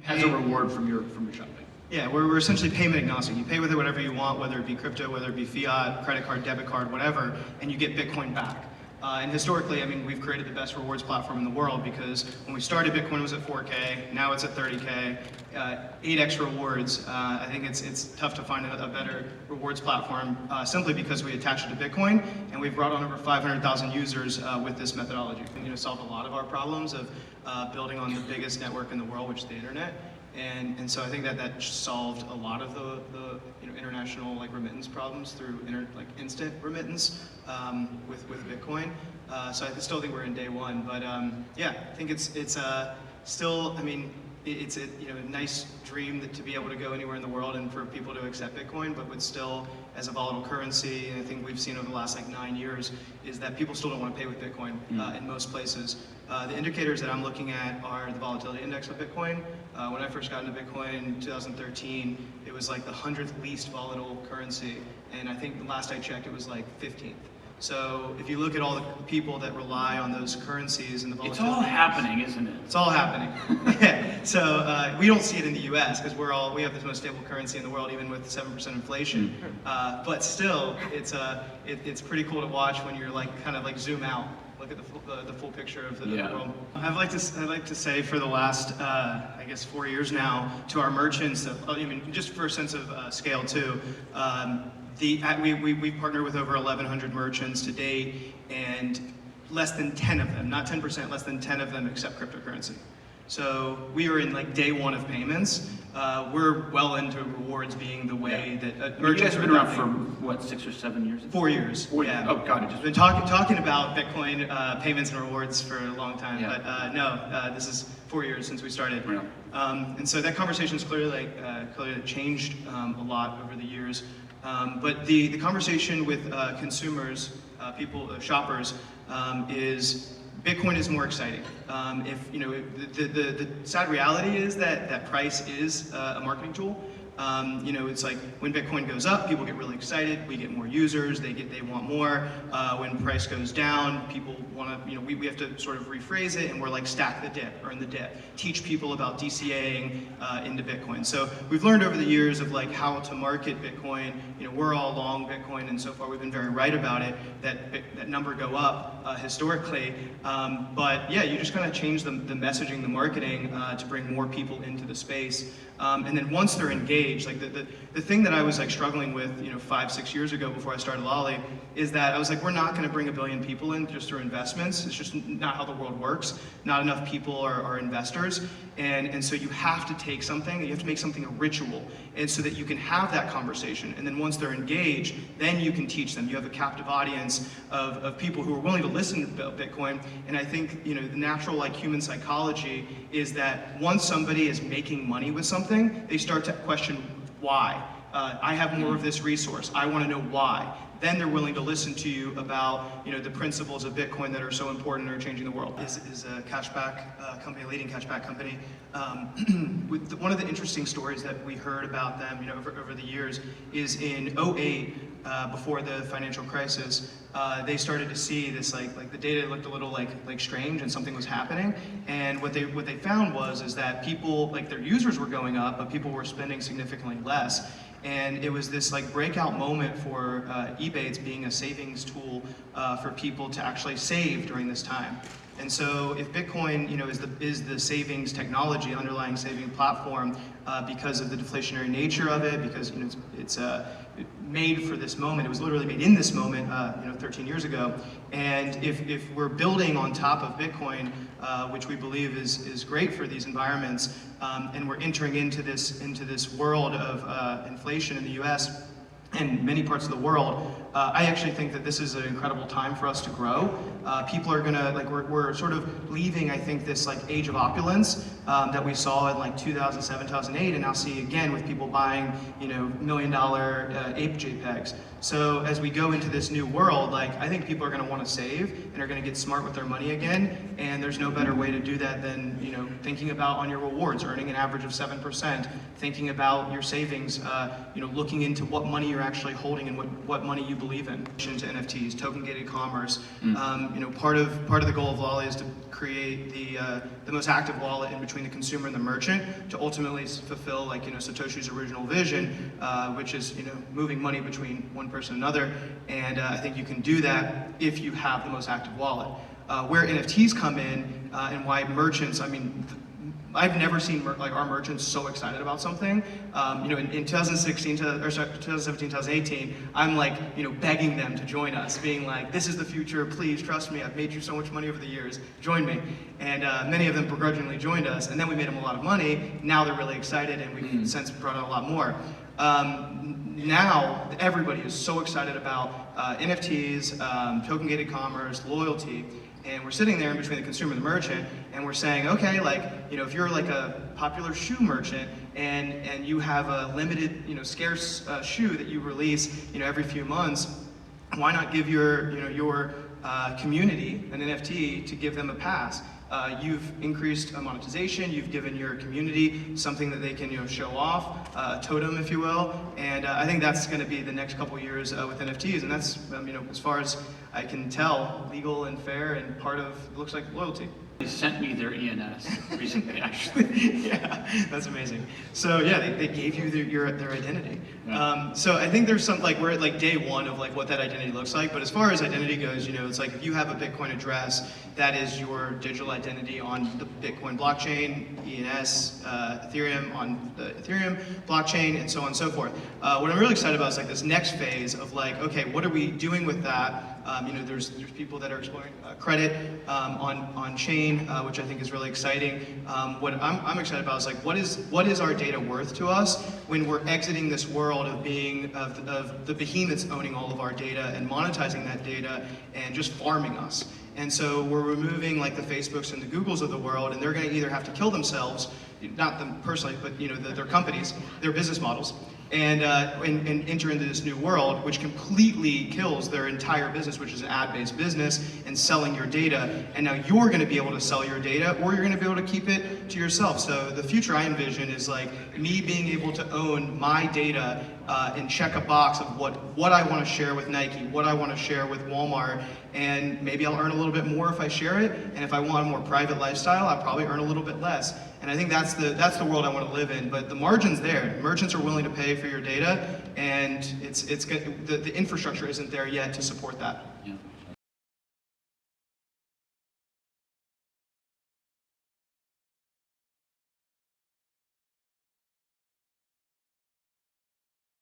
as a reward from your shopping. Yeah, we're essentially payment agnostic. You pay with it whatever you want, whether it be crypto, whether it be fiat, credit card, debit card, whatever, and you get Bitcoin back. And historically, I mean, we've created the best rewards platform in the world because when we started, Bitcoin was at 4K, now it's at 30K, 8x rewards. I think it's tough to find a better rewards platform simply because we attach it to Bitcoin, and we've brought on over 500,000 users with this methodology. Solved a lot of our problems of building on the biggest network in the world, which is the internet. And so I think that solved a lot of the international remittance problems through instant remittance with Bitcoin. So I still think we're in day one, but yeah, I think it's still, I mean, it's a nice dream to be able to go anywhere in the world and for people to accept Bitcoin, but with still as a volatile currency, and I think we've seen over the last 9 years, is that people still don't want to pay with Bitcoin in most places. The indicators that I'm looking at are the volatility index of Bitcoin. When I first got into Bitcoin in 2013, it was like the 100th least volatile currency, and I think the last I checked it was like 15th. So if you look at all the people that rely on those currencies and the volatility, it's all happening, isn't it? It's all happening. Yeah. So we don't see it in the U.S. because we have the most stable currency in the world, even with 7% inflation. But still, it's pretty cool to watch when you're kind of zoom out, look at the full picture of the world. I'd like to say for the last I guess 4 years now to our merchants, just for a sense of scale too. We partnered with over 1,100 merchants to date, and less than 10 of them, not 10%, less than 10 of them accept cryptocurrency. So we are in day one of payments. We're well into rewards being the way that merchants have been around for what, 6 or 7 years? 4 years. 4 years. Yeah. Oh God, it just been talking about Bitcoin payments and rewards for a long time, but no, this is 4 years since we started. Yeah. And so that conversation's clearly changed a lot over the years. But the conversation with consumers, shoppers, is Bitcoin is more exciting. The sad reality is that price is a marketing tool. It's like when Bitcoin goes up, people get really excited. We get more users. They want more. When price goes down, people want to. We have to sort of rephrase it, and we're like stack the dip, earn the dip. Teach people about DCAing into Bitcoin. So we've learned over the years of how to market Bitcoin. We're all long Bitcoin, and so far we've been very right about it. That number go up historically. But yeah, you just kind of change the messaging, the marketing to bring more people into the space. And then once they're engaged, the thing that I was struggling with 5-6 years ago before I started Lolli is that I was we're not going to bring 1 billion people in just through investments. It's just not how the world works. Not enough people are investors, and so you have to take something, you have to make something a ritual, and so that you can have that conversation. And then once they're engaged, then you can teach them. You have a captive audience of people who are willing to listen to Bitcoin. And I think the natural human psychology is that once somebody is making money with something, they start to question why. I have more of this resource. I want to know why. Then they're willing to listen to you about the principles of Bitcoin that are so important and are changing the world. Is a cashback company, a leading cashback company. One of the interesting stories that we heard about them over the years is in 2008, before the financial crisis, they started to see this the data looked a little strange and something was happening. And what they found is that people their users were going up, but people were spending significantly less. And it was this breakout moment for eBay being a savings tool for people to actually save during this time. And so if Bitcoin is the savings technology, underlying saving platform, because of the deflationary nature of it, because it's made for this moment, it was literally made in this moment 13 years ago. And if we're building on top of Bitcoin, which we believe is great for these environments, and we're entering into this world of inflation in the US and many parts of the world, I actually think that this is an incredible time for us to grow. People are gonna, we're sort of leaving, I think, this age of opulence that we saw in 2007, 2008, and now see again with people buying, $1 million ape JPEGs. So as we go into this new world, I think people are gonna wanna save and are gonna get smart with their money again, and there's no better way to do that than, thinking about on your rewards, earning an average of 7%, thinking about your savings, looking into what money you're actually holding and what money you believe in to NFTs, token-gated commerce. Part of the goal of Lolli is to create the most active wallet in between the consumer and the merchant to ultimately fulfill Satoshi's original vision, which is moving money between one person and another. And I think you can do that if you have the most active wallet. Where NFTs come in and why merchants, I've never seen our merchants so excited about something. In 2016, 2017, 2018, I'm begging them to join us, being like, this is the future, please trust me, I've made you so much money over the years, join me. And many of them begrudgingly joined us, and then we made them a lot of money. Now they're really excited, and we've since brought out a lot more. Now everybody is so excited about NFTs, token-gated commerce, loyalty. And we're sitting there in between the consumer and the merchant, and we're saying, okay, if you're a popular shoe merchant and you have a limited, scarce shoe that you release, every few months, why not give your community an NFT to give them a pass? You've increased monetization, you've given your community something that they can show off, a totem, if you will, and I think that's going to be the next couple years with NFTs, and that's, as far as I can tell, legal and fair, and part of, it looks like, loyalty. They sent me their ENS recently, actually. Yeah, that's amazing. So yeah, they gave you their identity. Yeah. So I think there's some, we're at day one of what that identity looks like, but as far as identity goes, it's if you have a Bitcoin address, that is your digital identity on the Bitcoin blockchain, ENS, Ethereum on the Ethereum blockchain, and so on and so forth. What I'm really excited about is this next phase of okay, what are we doing with that? There's people that are exploring credit on chain, which I think is really exciting. What I'm excited about is what is our data worth to us when we're exiting this world of being of the behemoths owning all of our data and monetizing that data and just farming us. And so we're removing the Facebooks and the Googles of the world, and they're going to either have to kill themselves, not them personally, but their companies, their business models, and enter into this new world, which completely kills their entire business, which is an ad-based business and selling your data. And now you're going to be able to sell your data, or you're going to be able to keep it to yourself. So the future I envision is me being able to own my data and check a box of what I want to share with Nike, what I want to share with Walmart, and maybe I'll earn a little bit more if I share it. And if I want a more private lifestyle, I'll probably earn a little bit less. And I think that's the world I want to live in. But the margin's there. Merchants are willing to pay for your data, and the infrastructure isn't there yet to support that. Yeah.